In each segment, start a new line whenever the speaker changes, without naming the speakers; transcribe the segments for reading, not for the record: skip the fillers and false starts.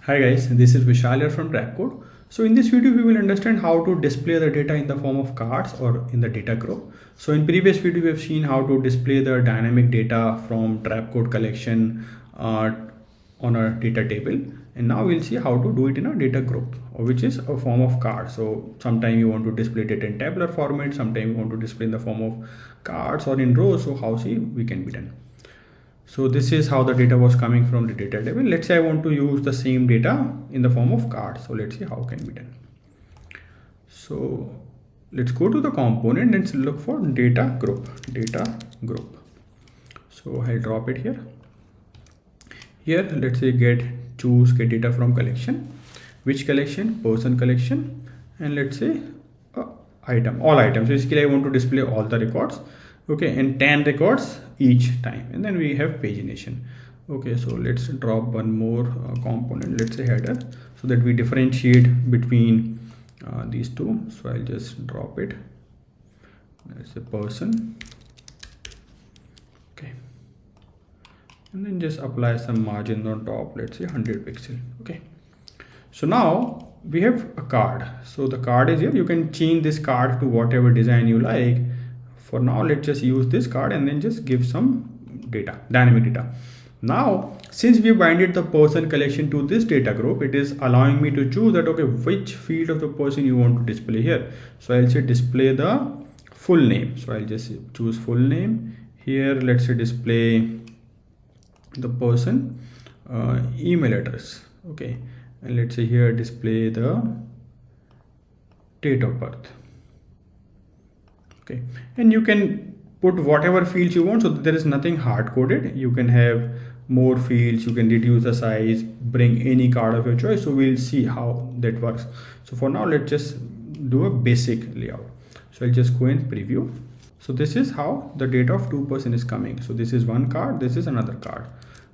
Hi guys, this is Vishal here from Trapcode. So in this video we will understand how to display the data in the form of cards or in the data group. So in previous video we have seen how to display the dynamic data from Trapcode collection on a data table, and now we'll see how to do it in a data group, which is a form of card. So sometime you want to display data in tabular format, sometime you want to display in the form of cards or in rows. So how we can be done. So this is how the data was coming from the data table. Let's say I want to use the same data in the form of cards. So let's see how can be done. So let's go to the component and look for data group. So I'll drop it here. Here, let's say choose get data from collection. Which collection? Person collection. And let's say item, all items. Basically, I want to display all the records. Okay, and 10 records each time, and then we have pagination. Okay, so let's drop one more component, let's say header, so that we differentiate between these two. So I'll just drop it. Let's say person. Okay, and then just apply some margin on top, let's say 100 pixel. Okay, so now we have a card. So the card is here. You can change this card to whatever design you like. For now, let's just use this card and then just give some data, dynamic data. Now, since we binded the person collection to this data group, it is allowing me to choose that, okay, which field of the person you want to display here. So I'll say display the full name. So I'll just choose full name. Here, let's say display the person email address. Okay, and let's say here display the date of birth. Okay, and you can put whatever fields you want, so there is nothing hard coded. You can have more fields, you can reduce the size, bring any card of your choice. So we'll see how that works. So for now, let's just do a basic layout. So I'll just go and preview. So this is how the data of 2% is coming. So this is one card, this is another card.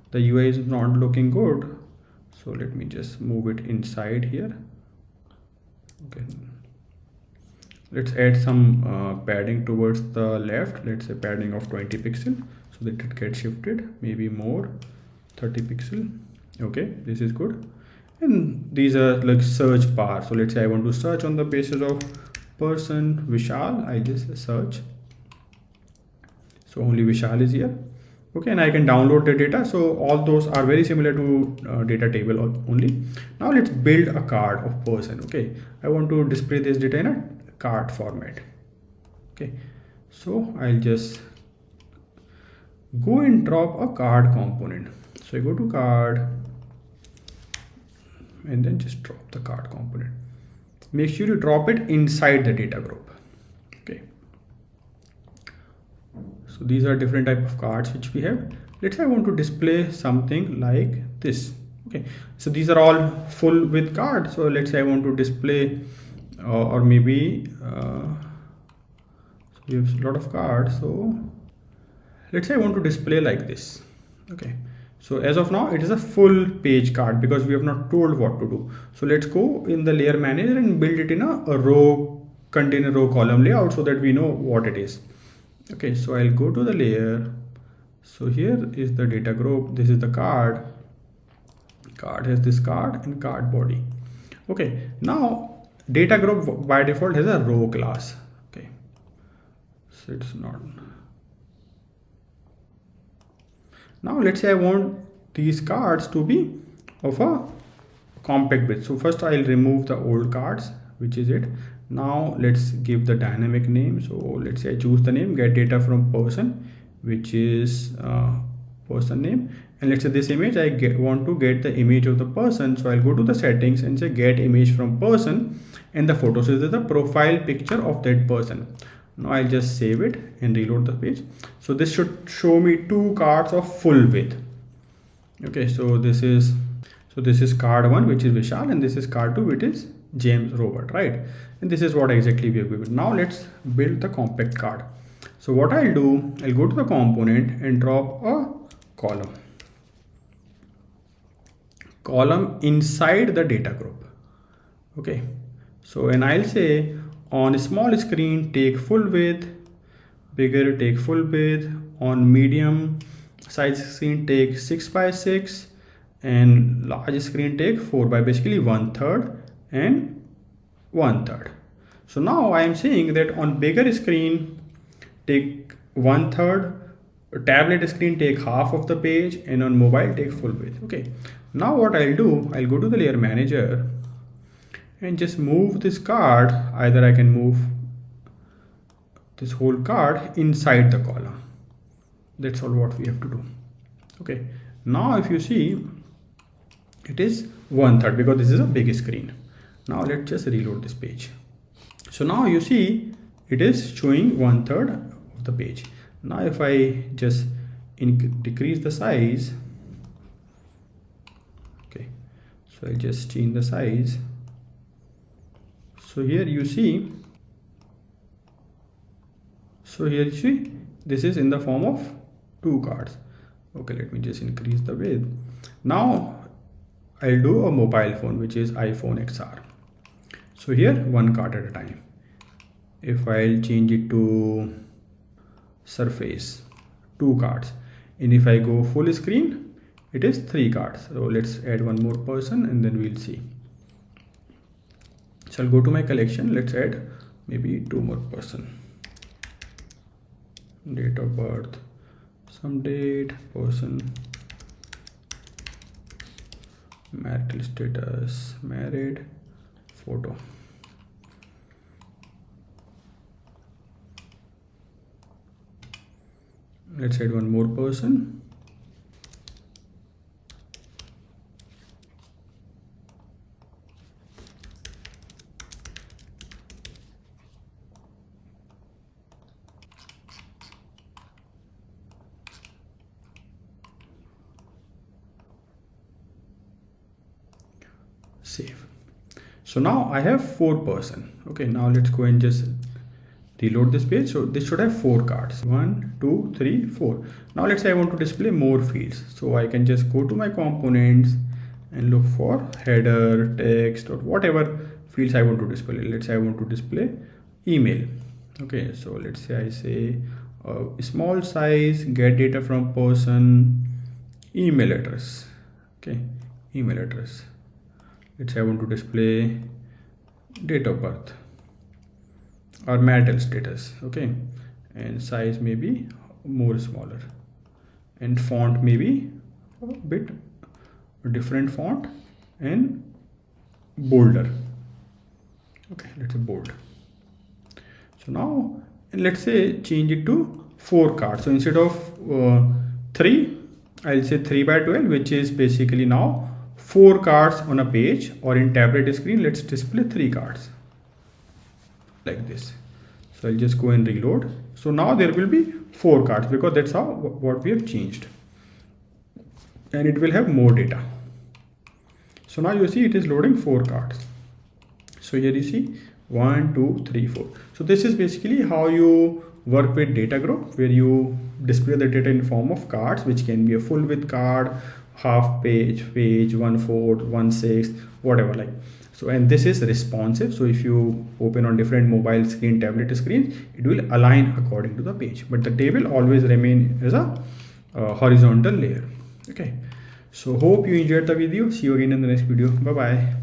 The UI is not looking good, so let me just move it inside here. Okay, let's add some padding towards the left. Let's say padding of 20 pixel, so that it gets shifted, maybe more, 30 pixel. Okay, this is good. And these are like search bar. So let's say I want to search on the basis of person Vishal. I just search, so only Vishal is here. Okay, and I can download the data. So all those are very similar to data table only. Now let's build a card of person. Okay, I want to display this data in a card format. Okay, so I'll just go and drop a card component. So I go to card and then just drop the card component. Make sure you drop it inside the data group. Okay, so these are different type of cards which we have. Let's say I want to display something like this. Okay, so these are all full with cards. So let's say I want to display or maybe so we have a lot of cards. So let's say I want to display like this. Okay, so as of now it is a full page card because we have not told what to do. So let's go in the layer manager and build it in a row container row column layout so that we know what it is. Okay, so I'll go to the layer. So here is the data group. This is the card. Card has this card and card body. Okay, now data group by default has a row class. Okay, so it's not. Now let's say I want these cards to be of a compact width. So first I'll remove the old cards, which is it. Now let's give the dynamic name. So let's say I choose the name get data from person, which is person name. And let's say this image I want to get the image of the person. So I'll go to the settings and say get image from person and the photo. So this is the profile picture of that person. Now I'll just save it and reload the page. So this should show me two cards of full width. Okay, so this is card 1, which is Vishal, and this is card 2, which is James Robert, right? And this is what exactly we have given. Now let's build the compact card. So what I'll do, I'll go to the component and drop a column inside the data group. Okay, so and I'll say on a small screen take full width, bigger take full width, on medium size screen take 6 by 6, and large screen take 4 by basically 1/3 and 1/3. So now I am saying that on bigger screen take 1/3, tablet screen take half of the page, and on mobile take full page. Okay, now what I'll do, I'll go to the layer manager and just move this card. Either I can move this whole card inside the column. That's all what we have to do. Okay, now if you see, it is 1/3 because this is a big screen. Now let's just reload this page. So now you see it is showing 1/3 of the page. Now if I just decrease the size, okay, so I'll just change the size. So here you see, this is in the form of 2 cards. Okay, let me just increase the width. Now I'll do a mobile phone, which is iPhone XR. So here 1 card at a time. If I'll change it to Surface, 2 cards, and if I go full screen, it is 3 cards. So let's add one more person and then we'll see. So I'll go to my collection. Let's add maybe 2 more person. Date of birth, some date, person, marital status, married, photo. Let's add one more person. Save. So now I have 4 person. Okay, now let's go and just reload this page. So this should have 4 cards. 1, 2, 3, 4. Now let's say I want to display more fields. So I can just go to my components and look for header, text, or whatever fields I want to display. Let's say I want to display email. Okay, so let's say I say small size, get data from person, email address. Okay, email address. Let's say I want to display date of birth or marital status. Okay, and size may be more smaller, and font may be a bit different font and bolder. Okay, let's say bold. So now let's say change it to 4 cards. So instead of 3, I'll say 3 by 12, which is basically now 4 cards on a page, or in tablet screen, let's display 3 cards like this. So I'll just go and reload. So now there will be 4 cards because that's how what we have changed, and it will have more data. So now you see it is loading 4 cards. So here you see 1, 2, 3, 4. So this is basically how you work with data group, where you display the data in form of cards, which can be a full width card, half page, 1/4, 1/6, whatever like. So, and this is responsive. So if you open on different mobile screen, tablet screen, it will align according to the page, but the table always remain as a horizontal layer. Okay, so hope you enjoyed the video. See you again in the next video. Bye bye.